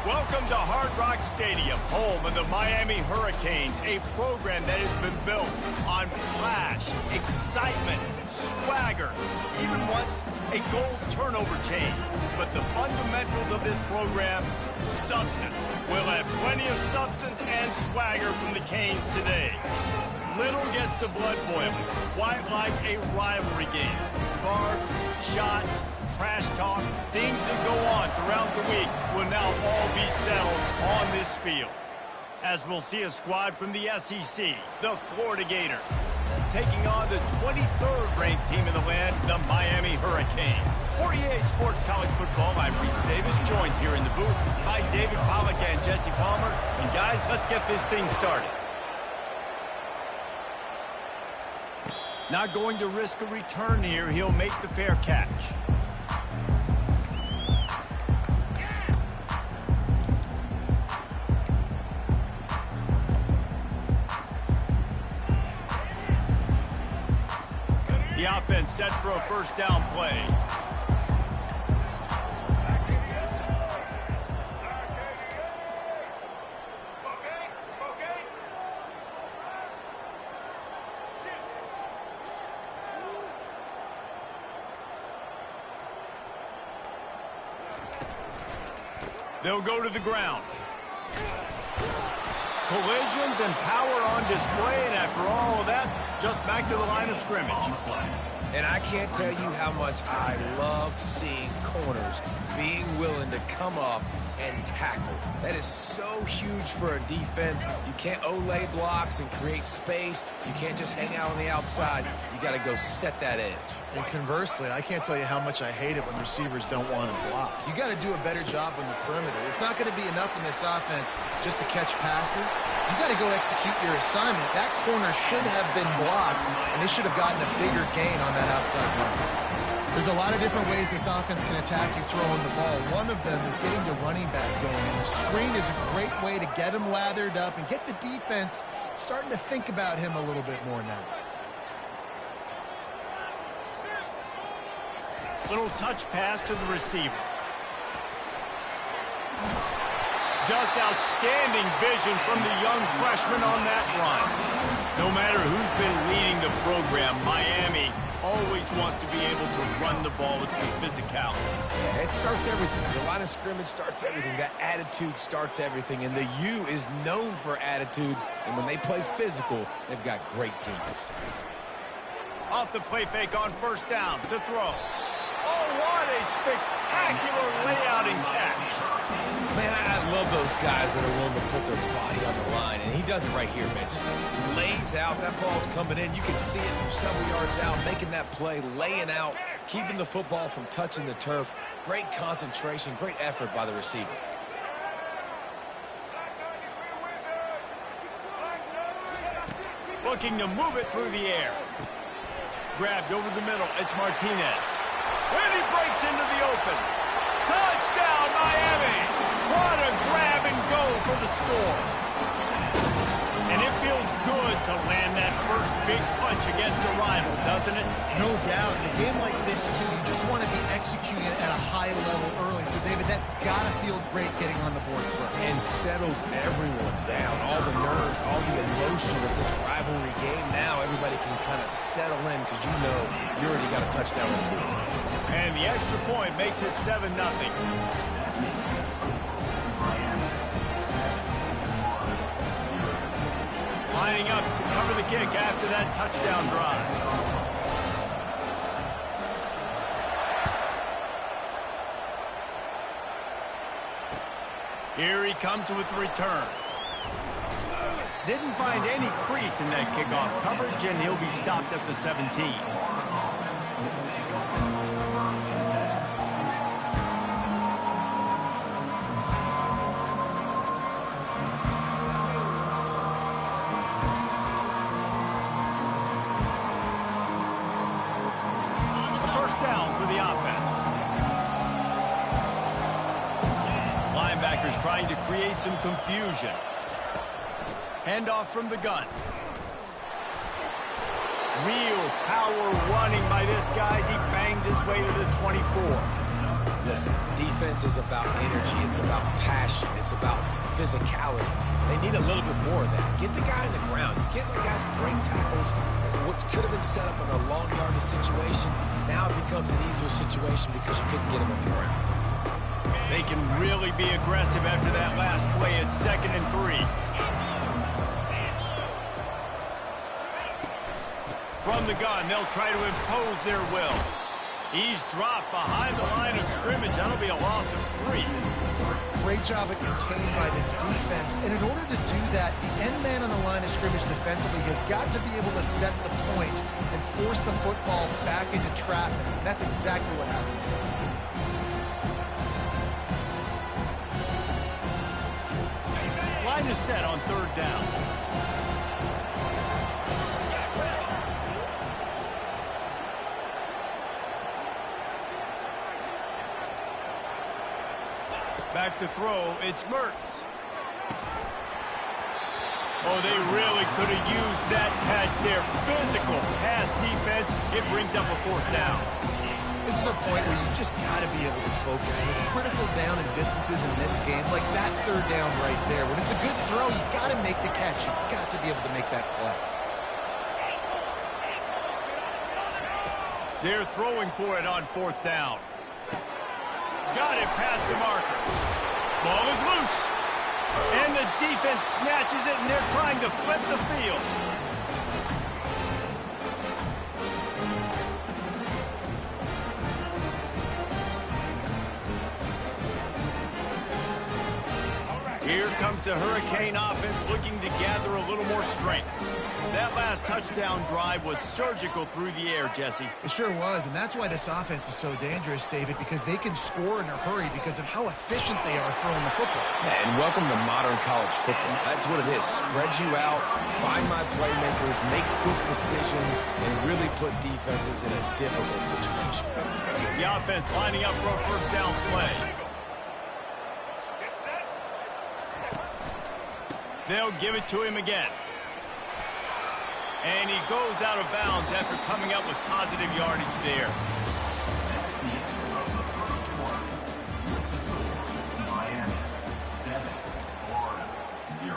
Welcome to Hard Rock Stadium, home of the Miami Hurricanes, a program that has been built on flash, excitement, swagger, even once a goal turnover chain. But the fundamentals of this program, substance. We'll have plenty of substance and swagger from the Canes today. Little gets the blood boiling, quite like a rivalry game. Barbs, shots, trash talk, things that go on throughout the week will now all be settled on this field. As we'll see a squad from the SEC, the Florida Gators, taking on the 23rd ranked team in the land, the Miami Hurricanes. For EA Sports College Football, I'm Reese Davis, joined here in the booth by David Pollack and Jesse Palmer. And guys, let's get this thing started. Not going to risk a return here. He'll make the fair catch. The offense set for a first down play. They'll go to the ground. Collisions and power on display, and after all of that, just back to the line of scrimmage. And I can't tell you how much I love seeing corners being willing to come up and tackle. That is so huge for a defense. You can't olay blocks and create space. You can't just hang out on the outside. You got to go set that edge. And conversely, I can't tell you how much I hate it when receivers don't want to block. You got to do a better job on the perimeter. It's not going to be enough in this offense just to catch passes. You got to go execute your assignment. That corner should have been blocked, and they should have gotten a bigger gain on that outside run. There's a lot of different ways this offense can attack you throwing the ball. One of them is getting the running back going. And the screen is a great way to get him lathered up and get the defense starting to think about him a little bit more now. Little touch pass to the receiver. Just outstanding vision from the young freshman on that run. No matter who's been leading the program, Miami always wants to be able to run the ball with some physicality. Yeah, it starts everything. The line of scrimmage starts everything. That attitude starts everything. And the U is known for attitude. And when they play physical, they've got great teams. Off the play fake on first down to throw. Oh, what a spectacular layout and catch. Man, I love those guys that are willing to put their body on the line. And he does it right here, man. Just lays out. That ball's coming in. You can see it from several yards out, making that play, laying out, keeping the football from touching the turf. Great concentration, great effort by the receiver. Looking to move it through the air. Grabbed over the middle. It's Martinez. And he breaks into the open. Touchdown, Miami! What a grab and go for the score. And it feels good to land that first big punch against a rival, doesn't it? No doubt. In a game like this, too, you just want to be executing it at a high level early. So, David, that's got to feel great getting on the board first. And settles everyone down. All the nerves, all the emotion of this rivalry game. Now everybody can kind of settle in because you know you already got a touchdown on the board. And the extra point makes it 7-0. Lining up to cover the kick after that touchdown drive. Here he comes with the return. Didn't find any crease in that kickoff coverage, and he'll be stopped at the 17. Trying to create some confusion. Handoff from the gun. Real power running by this guy as he bangs his way to the 24. Listen, defense is about energy. It's about passion. It's about physicality. They need a little bit more of that. Get the guy on the ground. You can't let guys break tackles. What could have been set up in a long yardage situation, now it becomes an easier situation because you couldn't get him on the ground. They can really be aggressive after that last play at 2nd and 3. From the gun, they'll try to impose their will. He's dropped behind the line of scrimmage. That'll be a loss of 3. Great job at contained by this defense. And in order to do that, the end man on the line of scrimmage defensively has got to be able to set the point and force the football back into traffic. And that's exactly what happened. Line is set on 3rd down. Back to throw, it's Mertz. Oh, they really could have used that catch there. Physical pass defense. It brings up a 4th down. This is a point where you just got to be able to focus. With critical down and distances in this game, like that 3rd down right there. When it's a good throw, you got to make the catch. You got to be able to make that play. They're throwing for it on 4th down. Got it past the marker. Ball is loose. And the defense snatches it, and they're trying to flip the field. Here comes the Hurricane offense looking to gather a little more strength. That last touchdown drive was surgical through the air, Jesse. It sure was, and that's why this offense is so dangerous, David, because they can score in a hurry because of how efficient they are throwing the football. And welcome to modern college football. That's what it is. Spread you out, find my playmakers, make quick decisions, and really put defenses in a difficult situation. The offense lining up for a 1st down play. They'll give it to him again. And he goes out of bounds after coming up with positive yardage there. Miami, 7, Florida, 0.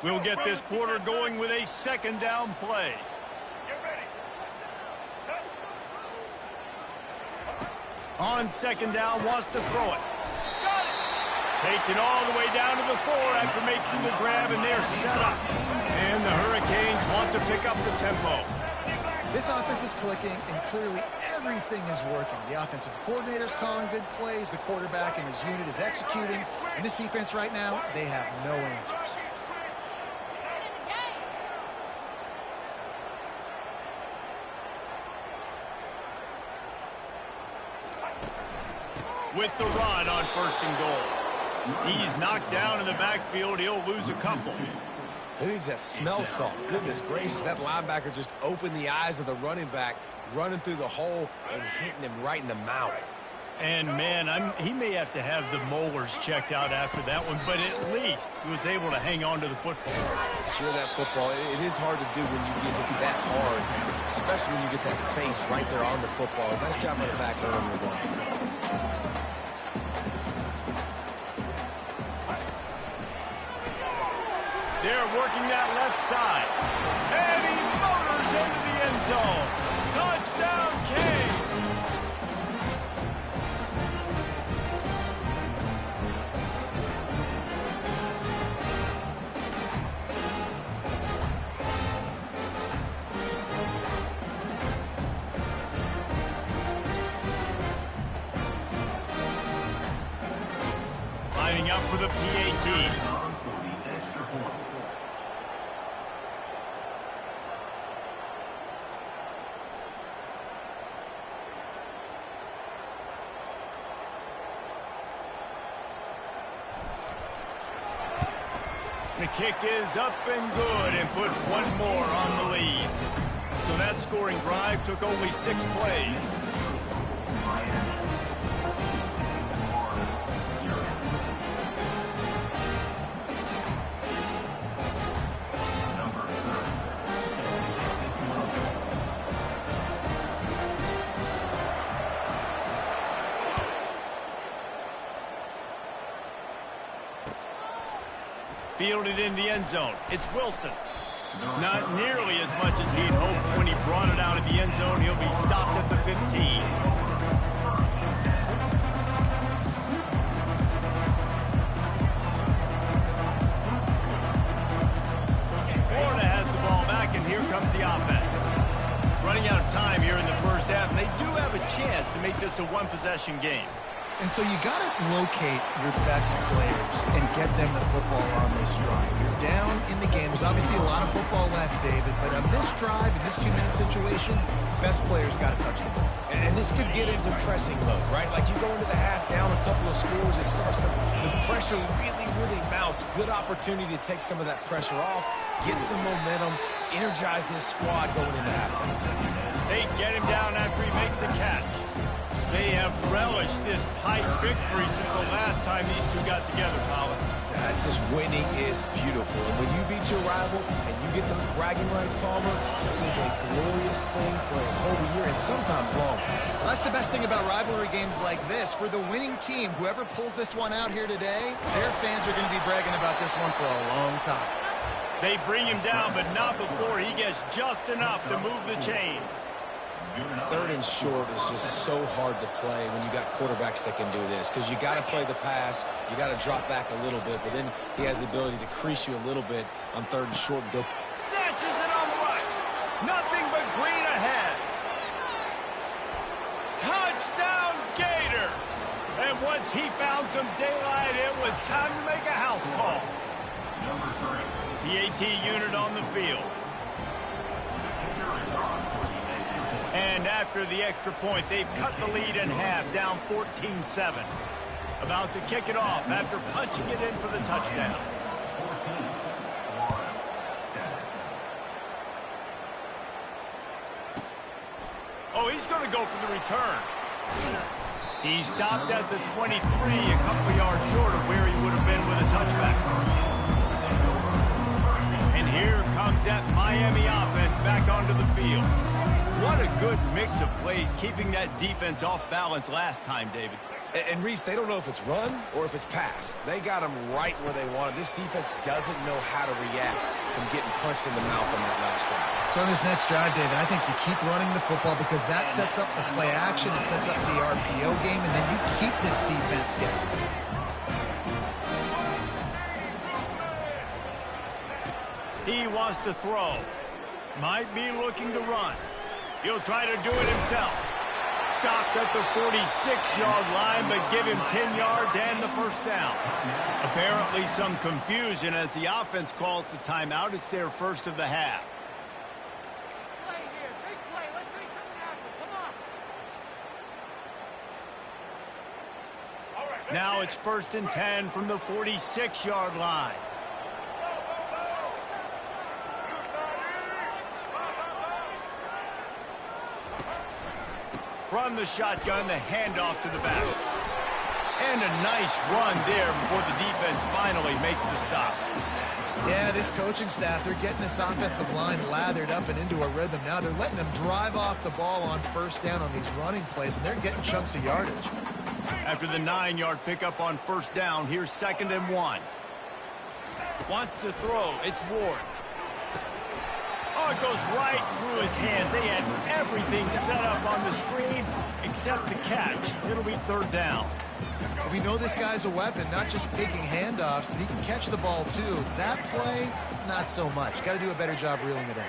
We'll get this quarter going with a 2nd down play. On 2nd down, wants to throw it. Takes it all the way down to the 4 after making the grab, and they're set up. And the Hurricanes want to pick up the tempo. This offense is clicking, and clearly everything is working. The offensive coordinator's calling good plays, the quarterback and his unit is executing, and this defense right now, they have no answers. With the run on 1st and goal. He's knocked down in the backfield. He'll lose a couple. Who needs that smell salt? Goodness gracious, that linebacker just opened the eyes of the running back, running through the hole and hitting him right in the mouth. And, man, he may have to have the molars checked out after that one, but at least he was able to hang on to the football. Sure, that football, it is hard to do when you get hit that hard, especially when you get that face right there on the football. Nice job by the back early in the ball. They're working that left side. And he motors into the end zone. Touchdown, Canes! Lining up for the PAT. The kick is up and good and put one more on the lead. So that scoring drive took only 6 plays. Fielded in the end zone. It's Wilson. Not nearly as much as he'd hoped when he brought it out of the end zone. He'll be stopped at the 15. Florida has the ball back, and here comes the offense. Running out of time here in the first half, and they do have a chance to make this a one-possession game. And so you got to locate your best players and get them the football on this drive. You're down in the game. There's obviously a lot of football left, David, but on this drive, in this 2-minute situation, best players got to touch the ball. And this could get into pressing mode, right? Like you go into the half down a couple of scores, it starts to, the pressure really mounts. Good opportunity to take some of that pressure off, get some momentum, energize this squad going into halftime. They get him down after he makes the catch. They have relished this tight victory since the last time these two got together, Colin. That's just winning is beautiful. And when you beat your rival and you get those bragging rights, Palmer, it is a glorious thing for a whole year and sometimes longer. Well, that's the best thing about rivalry games like this. For the winning team, whoever pulls this one out here today, their fans are going to be bragging about this one for a long time. They bring him down, but not before he gets just enough to move the chains. Third and short is just so hard to play when you got quarterbacks that can do this, because you got to play the pass, you got to drop back a little bit, but then he has the ability to crease you a little bit on third and short and go. Snatches it on the right. Nothing but green ahead. Touchdown Gator. And once he found some daylight, it was time to make a house call. The AT unit on the field. And after the extra point, they've cut the lead in half, down 14-7. About to kick it off after punching it in for the touchdown. Oh, he's going to go for the return. He stopped at the 23, a couple yards short of where he would have been with a touchback. And here comes that Miami offense back onto the field. What a good mix of plays, keeping that defense off balance last time, David. And Reese, they don't know if it's run or if it's pass. They got them right where they want it. This defense doesn't know how to react from getting punched in the mouth on that last drive. So on this next drive, David, I think you keep running the football because that sets up the play action, it sets up the RPO game, and then you keep this defense guessing. He wants to throw. Might be looking to run. He'll try to do it himself. Stopped at the 46-yard line, but give him 10 yards and the first down. Apparently some confusion as the offense calls the timeout. It's their first of the half. Play here. Big play. Let's make something happen. Come on. Now it's 1st and 10 from the 46-yard line. From the shotgun, the handoff to the back. And a nice run there before the defense finally makes the stop. Yeah, this coaching staff, they're getting this offensive line lathered up and into a rhythm. Now they're letting them drive off the ball on first down on these running plays, and they're getting chunks of yardage. After the 9-yard pickup on first down, here's 2nd and 1. Wants to throw. It's Ward. Oh, it goes right through his hands. They had everything set up on the screen except the catch. It'll be 3rd down. We know this guy's a weapon, not just taking handoffs, but he can catch the ball too. That play, not so much. Got to do a better job reeling it in.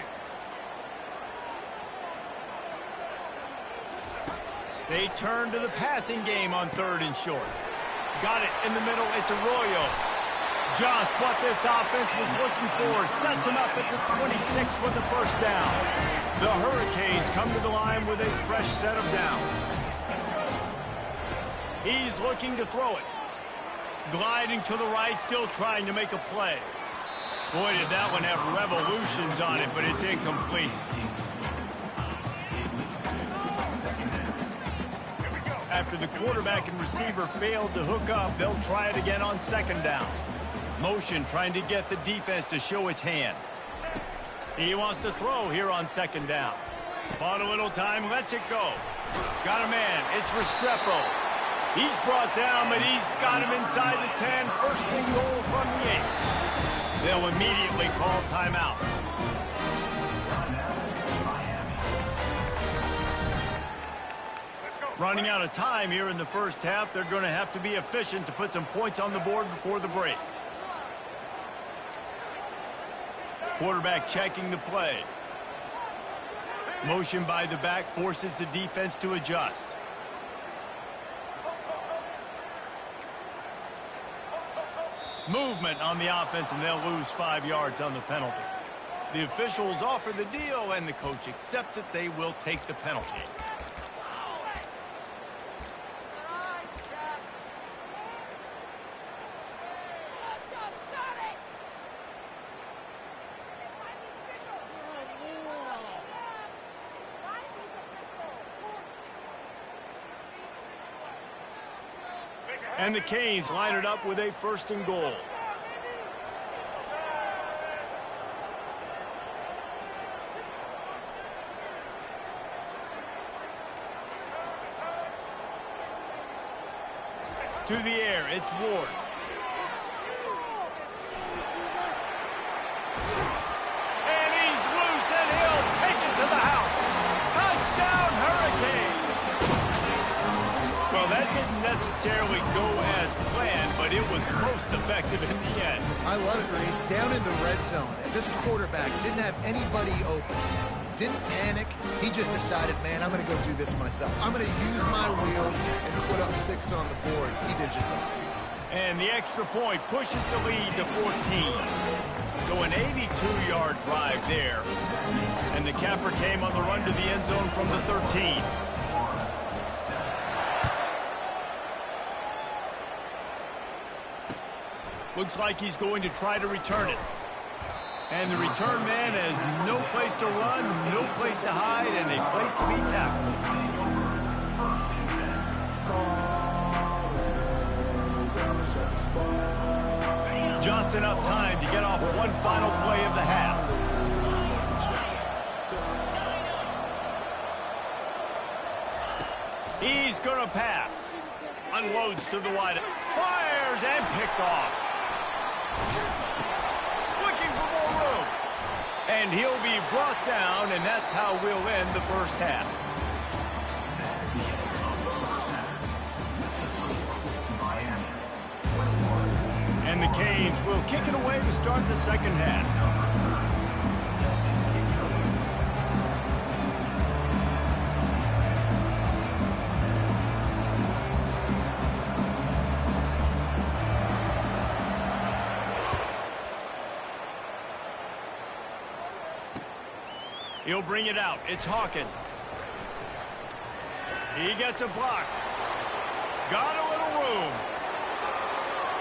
They turn to the passing game on 3rd and short. Got it in the middle. It's Arroyo. Just what this offense was looking for. Sets him up at the 26 with the first down. The Hurricanes come to the line with a fresh set of downs. He's looking to throw it. Gliding to the right, still trying to make a play. Boy, did that one have revolutions on it, but it's incomplete. After the quarterback and receiver failed to hook up, they'll try it again on 2nd down. Motion trying to get the defense to show his hand. He wants to throw here on 2nd down. Bought a little time, lets it go. Got a man, it's Restrepo. He's brought down, but he's got him inside the 10. 1st and goal from the 8. they'll immediately call timeout. Running out of time here in the first half, they're going to have to be efficient to put some points on the board before the break. Quarterback checking the play. Motion by the back forces the defense to adjust. Movement on the offense, and they'll lose 5 yards on the penalty. The officials offer the deal, and the coach accepts it. They will take the penalty. And the Canes line it up with a 1st and goal. To the air, it's Ward. And he's loose, and he'll take it to the house. Touchdown, Hurricane! Well, that didn't necessarily go as planned, but it was most effective in the end. I love it, Reese. Down in the red zone, this quarterback didn't have anybody open. Didn't panic. He just decided, man, I'm going to go do this myself. I'm going to use my wheels and put up 6 on the board. He did just that. And the extra point pushes the lead to 14. So an 82-yard drive there. And the capper came on the run to the end zone from the 13. Looks like he's going to try to return it. And the return man has no place to run, no place to hide, and a place to be tackled. Just enough time to get off one final play of the half. He's going to pass. Unloads to the wide. Fires and picked off. Looking for more room. And he'll be brought down, and that's how we'll end the first half. And the Canes will kick it away to start the second half. He'll bring it out. It's Hawkins. He gets a block. Got a little room.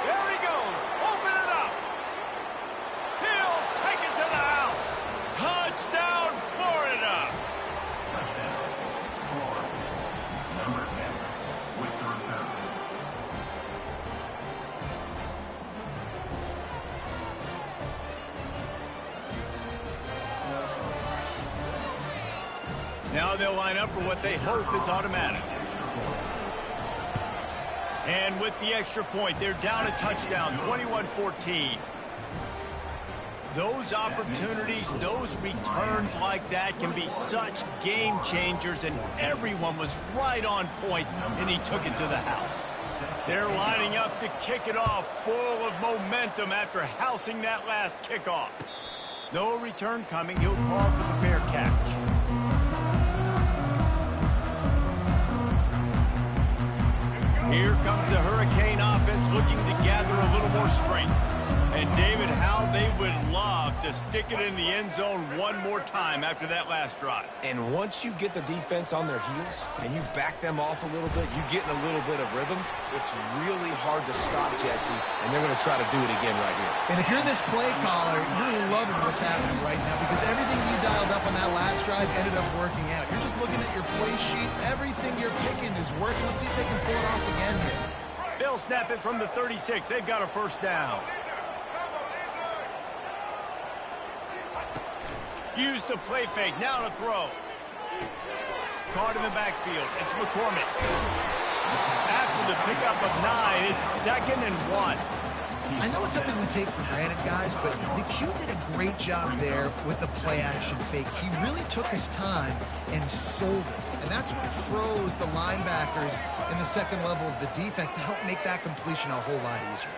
There he goes. Open it up. He'll take it to the house. Touchdown, Florida. Number 10 with the return. Now they'll line up for what they hope is automatic. And with the extra point, they're down a touchdown, 21-14. Those opportunities, those returns like that can be such game changers, and everyone was right on point, and he took it to the house. They're lining up to kick it off, full of momentum after housing that last kickoff. No return coming. He'll call for the fair catch. Here comes the Hurricane offense looking to gather a little more strength. And, David, how they would love to stick it in the end zone one more time after that last drive. And once you get the defense on their heels and you back them off a little bit, you get in a little bit of rhythm, it's really hard to stop, Jesse, and they're going to try to do it again right here. And if you're this play caller, you're loving what's happening right now because everything you dialed up on that last drive ended up working out. You're just looking at your play sheet. Everything you're picking is working. Let's see if they can pull it off again here. They'll snap it from the 36. They've got a first down. Use the play fake. Now to throw. Caught in the backfield. It's McCormick. After the pickup of 9, it's 2nd and 1. I know it's something we take for granted, guys, but the Q did a great job there with the play-action fake. He really took his time and sold it. And that's what froze the linebackers in the second level of the defense to help make that completion a whole lot easier.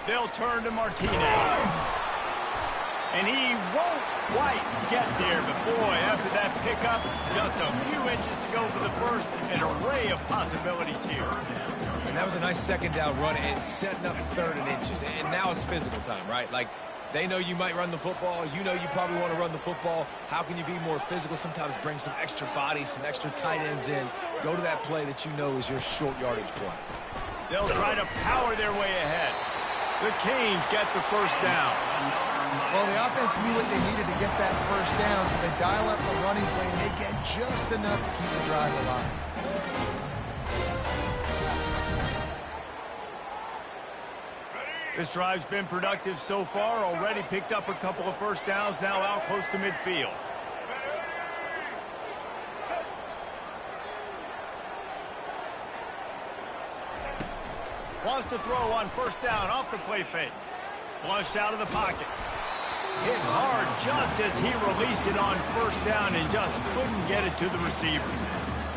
They'll turn to Martinez. And he won't quite get there, but boy, after that pickup, just a few inches to go for the first, an array of possibilities here. And that was a nice second down run and setting up third and inches. And now it's physical time, right? Like, they know you might run the football. You know you probably want to run the football. How can you be more physical? Sometimes bring some extra bodies, some extra tight ends in. Go to that play that you know is your short yardage play. They'll try to power their way ahead. The Canes get the first down. Well, the offense knew what they needed to get that first down, so they dial up the running play, and they get just enough to keep the drive alive. This drive's been productive so far, already picked up a couple of first downs, now out close to midfield. Wants to throw on first down off the play fake. Flushed out of the pocket. Hit hard just as he released it on first down and just couldn't get it to the receiver.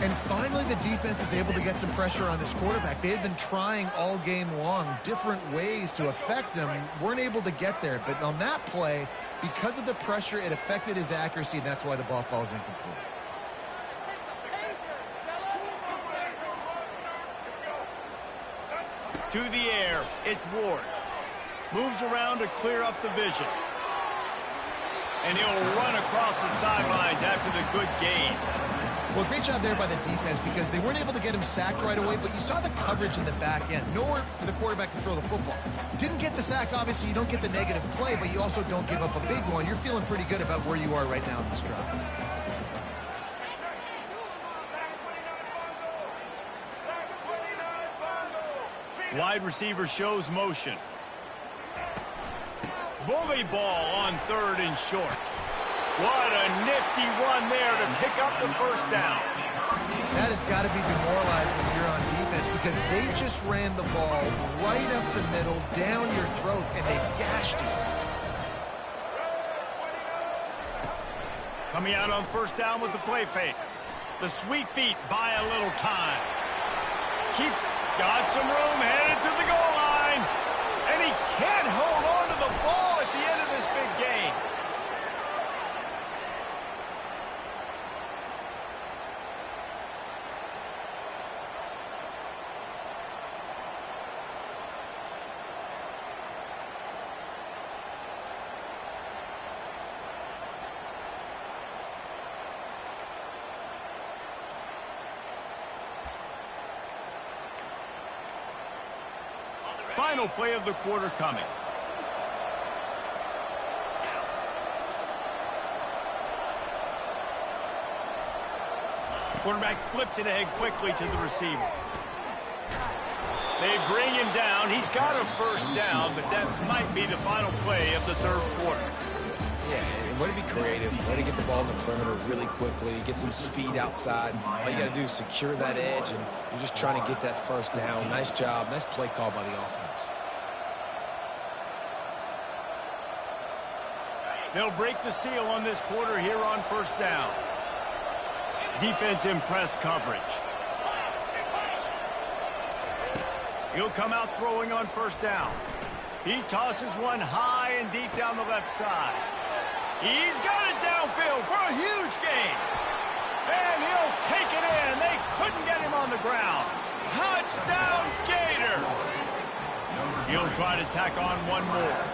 And finally, the defense is able to get some pressure on this quarterback. They had been trying all game long different ways to affect him. Weren't able to get there. But on that play, because of the pressure, it affected his accuracy, and that's why the ball falls incomplete. To the air, it's Ward. Moves around to clear up the vision. And he'll run across the sidelines after the good gain. Well, great job there by the defense because they weren't able to get him sacked right away, but you saw the coverage in the back end. Nowhere for the quarterback to throw the football. Didn't get the sack, obviously. You don't get the negative play, but you also don't give up a big one. You're feeling pretty good about where you are right now in this drive. Wide receiver shows motion. Bully ball on third and short. What a nifty run there to pick up the first down. That has got to be demoralizing if you're on defense because they just ran the ball right up the middle, down your throats, and they gashed you. Coming out on first down with the play fake. The sweet feet buy a little time. Got some room, headed to the goal line. And he can't hold on to the ball at the end of this big game. Final play of the quarter coming. Quarterback flips it ahead quickly to the receiver. They bring him down. He's got a first down, but that might be the final play of the third quarter. Yeah, and way to be creative, way to get the ball in the perimeter really quickly, get some speed outside. All you got to do is secure that edge, and you're just trying to get that first down. Nice job, nice play call by the offense. They'll break the seal on this quarter here on first down. Defense in press coverage. He'll come out throwing on first down. He tosses one high and deep down the left side. He's got it downfield for a huge gain. And he'll take it in. They couldn't get him on the ground. Touchdown, Gator. He'll try to tack on one more.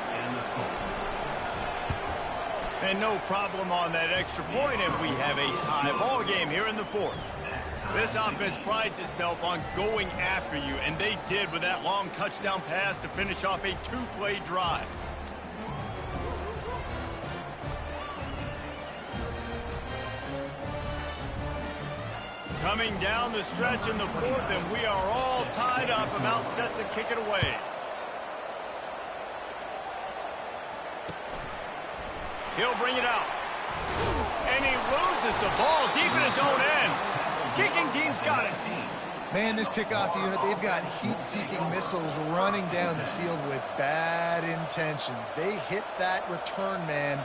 And no problem on that extra point, and we have a tie ball game here in the fourth. This offense prides itself on going after you, and they did with that long touchdown pass to finish off a two-play drive. Coming down the stretch in the fourth, and we are all tied up, about set to kick it away. He'll bring it out. And he loses the ball deep in his own end. Kicking team's got it. Man, this kickoff unit, they've got heat-seeking missiles running down the field with bad intentions. They hit that return man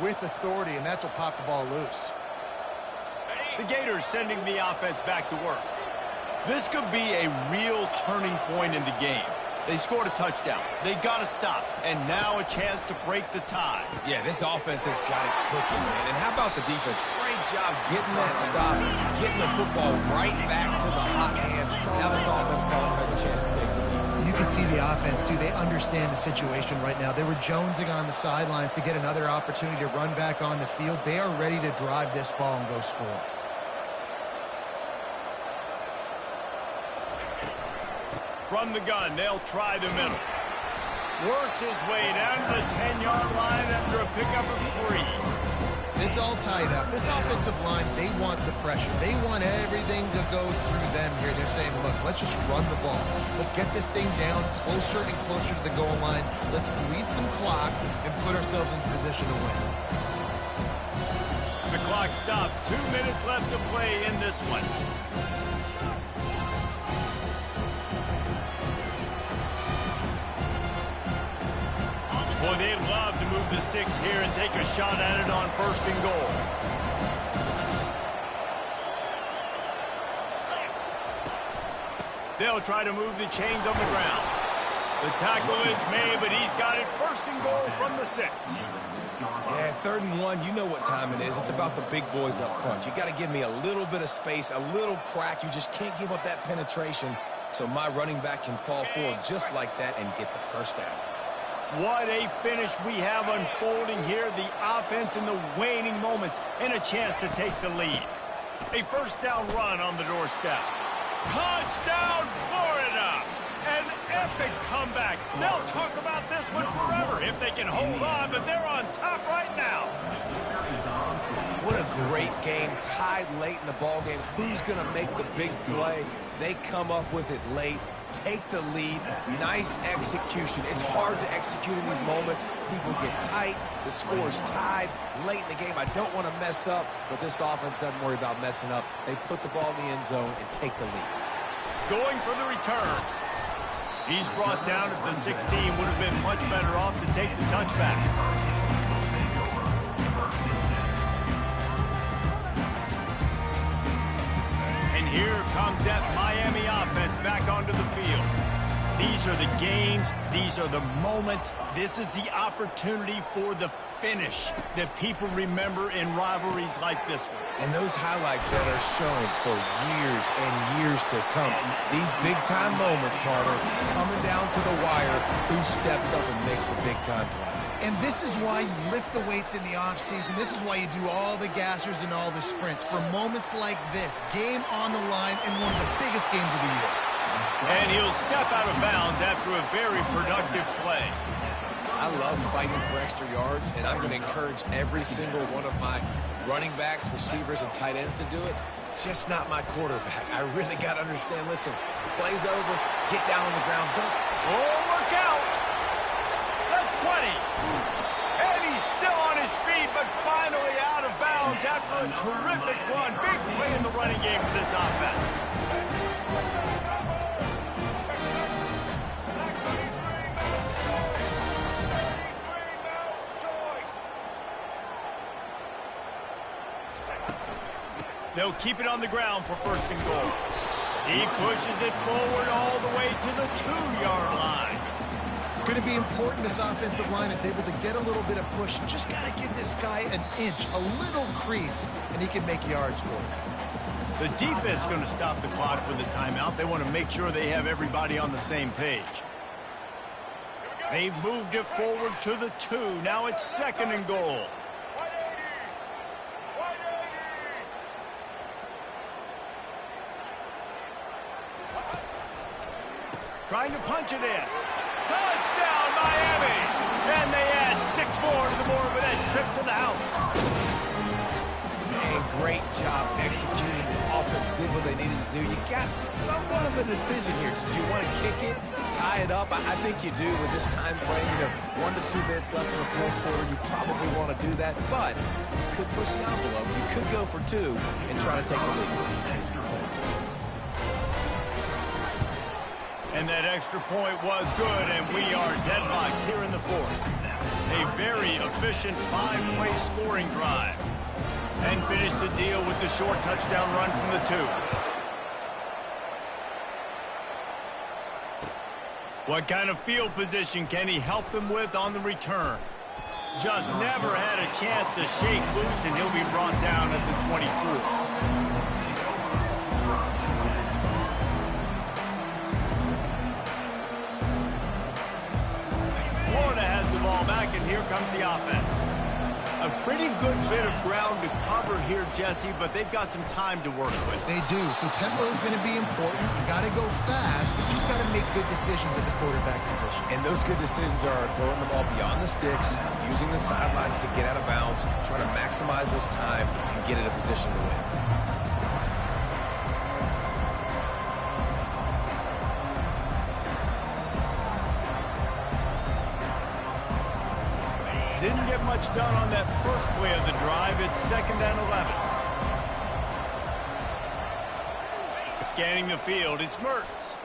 with authority, and that's what popped the ball loose. The Gators sending the offense back to work. This could be a real turning point in the game. They scored a touchdown. They got to stop. And now a chance to break the tie. Yeah, this offense has got it cooking, man. And how about the defense? Great job getting that stop, getting the football right back to the hot hand. Now this offense, Palmer, has a chance to take the lead. You can see the offense, too. They understand the situation right now. They were jonesing on the sidelines to get another opportunity to run back on the field. They are ready to drive this ball and go score. From the gun, they'll try the middle. Works his way down to the 10-yard line after a pickup of 3. It's all tied up. This offensive line, they want the pressure. They want everything to go through them here. They're saying, look, let's just run the ball. Let's get this thing down closer and closer to the goal line. Let's bleed some clock and put ourselves in position to win. The clock stops. 2 minutes left to play in this one. Boy, they'd love to move the sticks here and take a shot at it on 1st and goal. They'll try to move the chains on the ground. The tackle is made, but he's got it 1st and goal from the 6. Yeah, 3rd and 1, you know what time it is. It's about the big boys up front. You got to give me a little bit of space, a little crack. You just can't give up that penetration, so my running back can fall forward just like that and get the 1st down. What a finish we have unfolding here. The offense in the waning moments and a chance to take the lead. A 1st down run on the doorstep. Touchdown, Florida! An epic comeback. They'll talk about this one forever if they can hold on, but they're on top right now. What a great game, tied late in the ball game. Who's going to make the big play? They come up with it late. Take the lead. Nice execution. It's hard to execute in these moments. People get tight. The score's tied late in the game. I don't want to mess up, but this offense doesn't worry about messing up. They put the ball in the end zone and take the lead. Going for the return. He's brought down at the 16. Would have been much better off to take the touchback. Here comes that Miami offense back onto the field. These are the games. These are the moments. This is the opportunity for the finish that people remember in rivalries like this one. And those highlights that are shown for years and years to come. These big-time moments, Palmer, coming down to the wire, who steps up and makes the big-time play. And this is why you lift the weights in the offseason. This is why you do all the gassers and all the sprints. For moments like this, game on the line in one of the biggest games of the year. And he'll step out of bounds after a very productive play. I love fighting for extra yards, and I'm going to encourage every single one of my running backs, receivers, and tight ends to do it. Just not my quarterback. I really got to understand, listen, play's over, get down on the ground, don't... Oh, look out! The 20. And he's still on his feet, but finally out of bounds after a terrific run. Big play in the running game for this offense. They'll keep it on the ground for 1st and goal. He pushes it forward all the way to the 2-yard line. It's going to be important this offensive line is able to get a little bit of push. Just got to give this guy an inch, a little crease, and he can make yards for it. The defense going to stop the clock with a timeout. They want to make sure they have everybody on the same page. They've moved it forward to the 2. Now it's 2nd and goal. Trying to punch it in. Touchdown, Miami! And they add 6 more to the Morbidette trip to the house. Man, great job executing. The offense did what they needed to do. You got somewhat of a decision here. Did you want to kick it, tie it up? I think you do with this time frame. 1 to 2 minutes left in the 4th quarter. You probably want to do that, but you could push the envelope. You could go for 2 and try to take the lead. And that extra point was good, and we are deadlocked here in the fourth. A very efficient 5-play scoring drive. And finish the deal with the short touchdown run from the 2. What kind of field position can he help them with on the return? Just never had a chance to shake loose, and he'll be brought down at the 24. Florida has the ball back, and here comes the offense. A pretty good bit of ground to cover here, Jesse, but they've got some time to work with. They do, so tempo is going to be important. You got to go fast. You just got to make good decisions at the quarterback position. And those good decisions are throwing the ball beyond the sticks, using the sidelines to get out of bounds, trying to maximize this time and get in a position to win. Didn't get much done on that first play of the drive. It's 2nd and 11. Scanning the field, it's Mertz.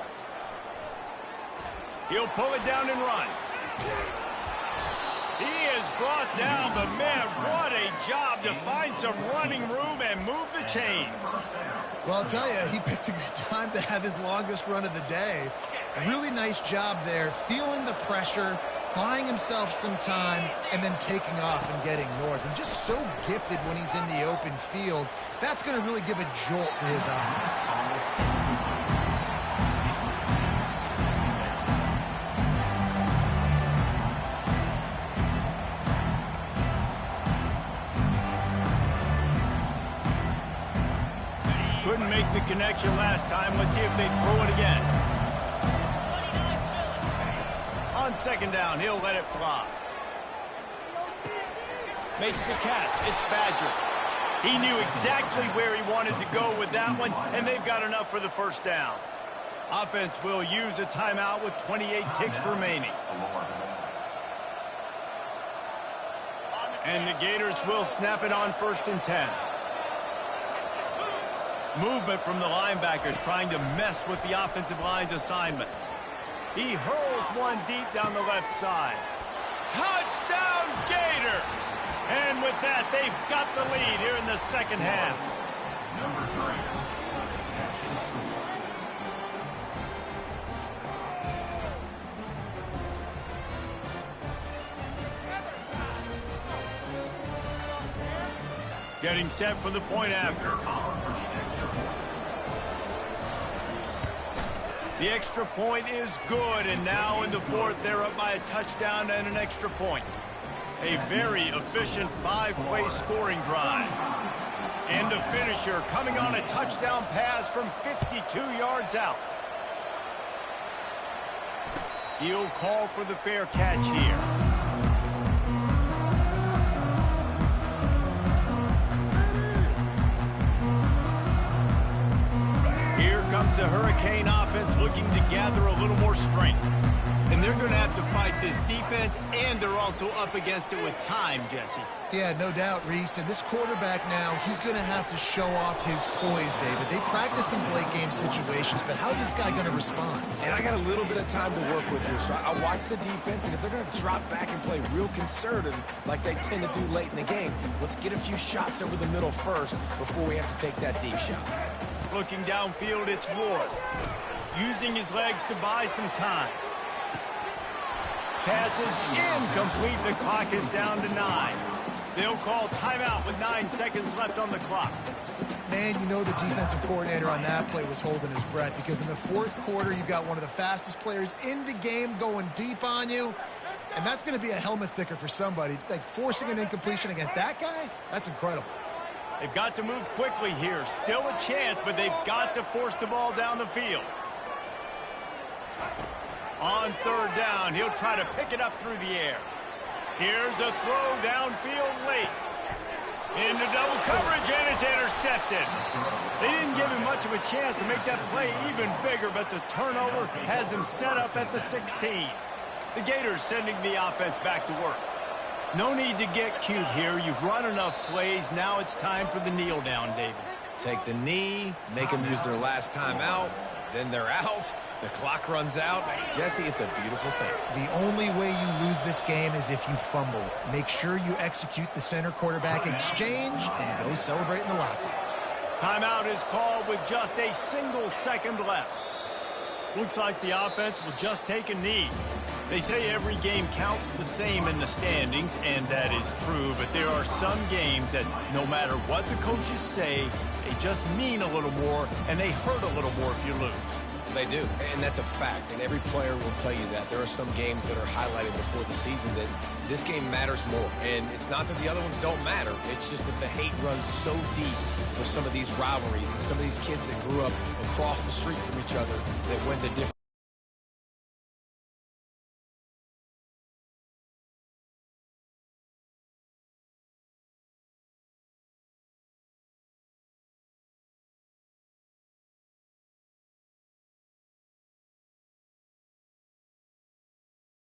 He'll pull it down and run. He is brought down, but man, what a job to find some running room and move the chains. Well, I'll tell you, he picked a good time to have his longest run of the day. Really nice job there, feeling the pressure, buying himself some time, and then taking off and getting north. And just so gifted when he's in the open field. That's going to really give a jolt to his offense. Couldn't make the connection last time. Let's see if they throw it again. On 2nd down, he'll let it fly. Makes the catch. It's Badger. He knew exactly where he wanted to go with that one, and they've got enough for the first down. Offense will use a timeout with 28 ticks remaining. And the Gators will snap it on 1st and 10. Movement from the linebackers trying to mess with the offensive line's assignments. He hurls one deep down the left side. Touchdown, Gators! And with that, they've got the lead here in the second half. Number 3. Getting set for the point after. The extra point is good, and now in the fourth, they're up by a touchdown and an extra point. A very efficient 5-play scoring drive. And a finisher coming on a touchdown pass from 52 yards out. He'll call for the fair catch here. Here comes the Hurricane offense looking to gather a little more strength. And they're going to have to fight this defense, and they're also up against it with time, Jesse. Yeah, no doubt, Reese. And this quarterback now, he's going to have to show off his poise, David. They practice these late-game situations, but how's this guy going to respond? And I got a little bit of time to work with here, so I watch the defense, and if they're going to drop back and play real conservative like they tend to do late in the game, let's get a few shots over the middle first before we have to take that deep shot. Looking downfield, it's Ward. Using his legs to buy some time. Pass is incomplete. The clock is down to 9. They'll call timeout with 9 seconds left on the clock. Man, you know the defensive coordinator on that play was holding his breath because in the fourth quarter, you got one of the fastest players in the game going deep on you. And that's going to be a helmet sticker for somebody. Like forcing an incompletion against that guy, that's incredible. They've got to move quickly here. Still a chance, but they've got to force the ball down the field. On 3rd down, he'll try to pick it up through the air. Here's a throw downfield late. Into double coverage, and it's intercepted. They didn't give him much of a chance to make that play even bigger, but the turnover has him set up at the 16. The Gators sending the offense back to work. No need to get cute here. You've run enough plays. Now it's time for the kneel down, David. Take the knee, make them use their last time out, Then they're out. The clock runs out. Jesse, it's a beautiful thing. The only way you lose this game is if you fumble it. Make sure you execute the center quarterback exchange and go celebrate in the locker room. Timeout is called with just a single second left. Looks like the offense will just take a knee. They say every game counts the same in the standings, and that is true, but there are some games that no matter what the coaches say, they just mean a little more, and they hurt a little more if you lose. They do, and that's a fact, and every player will tell you that. There are some games that are highlighted before the season that this game matters more, and it's not that the other ones don't matter. It's just that the hate runs so deep for some of these rivalries and some of these kids that grew up across the street from each other that went to different